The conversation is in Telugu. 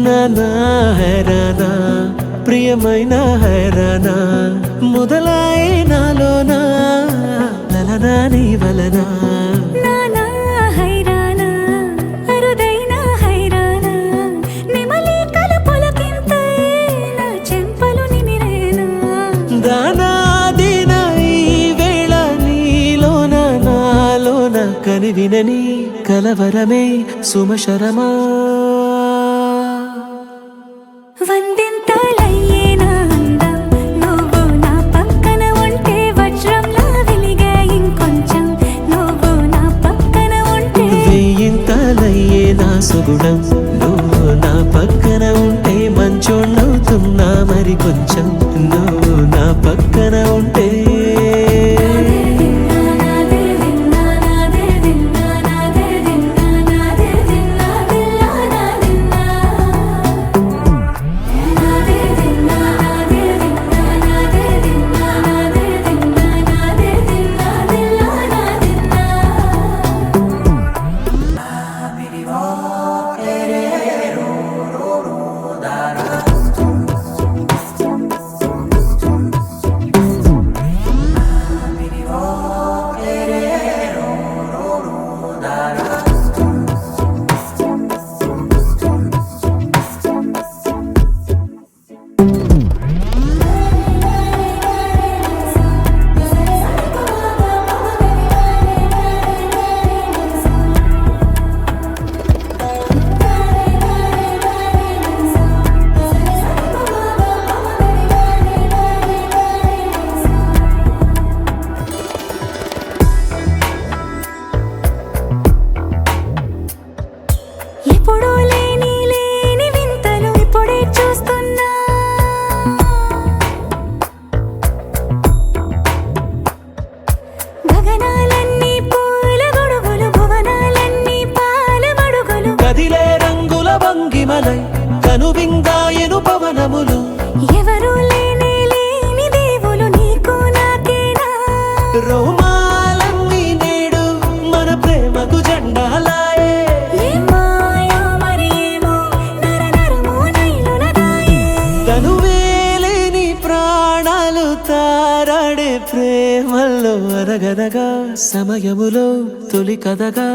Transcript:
నానా హైరానా ప్రియమైన హైరానా మొదలాయే నాలోనా లలనా నీ వలనా నానా హైరానా అరుదైన హైరానా నిమలి కలుపులకింతై నా చెంపలు నిమిరేనా దానా దినా ఈ వేళ నీలోన నాలోన కనివినని కలవరమే సుమశరమా వందింతలయ్యే నా అందం నువ్వు నా పక్కన ఉంటే వజ్రంలా వెలిగే ఇంకొంచెం నువ్వు నా పక్కన ఉంటే వెయ్యింతలయ్యే నా సుగుణం నువ్వు నా పక్కన ఉంటే మంచోళ్ళవుతున్నా మరి కొంచెం నువ్వు నా పక్కన ఉంటే ఎప్పుడూ లేని వింతలు ఇప్పుడే చూస్తున్నా గగనాలన్నీ పూల గొడుగులు భువనాలన్నీ పాల మడుగులు కదిలే రంగుల భంగిమలై కనువిందాయను పవనములు ఎవరూ లేని దేవులు నీకు నాకేనా రోమాలన్నీ నేడు మన ప్రేమకు జెండాలాయే మాయా మరేమో నరనరమో నైలునదాయే తనువేలేని ప్రాణాలు తారాడే ప్రేమల్లో అరగదగా సమయములో తొలి కథగా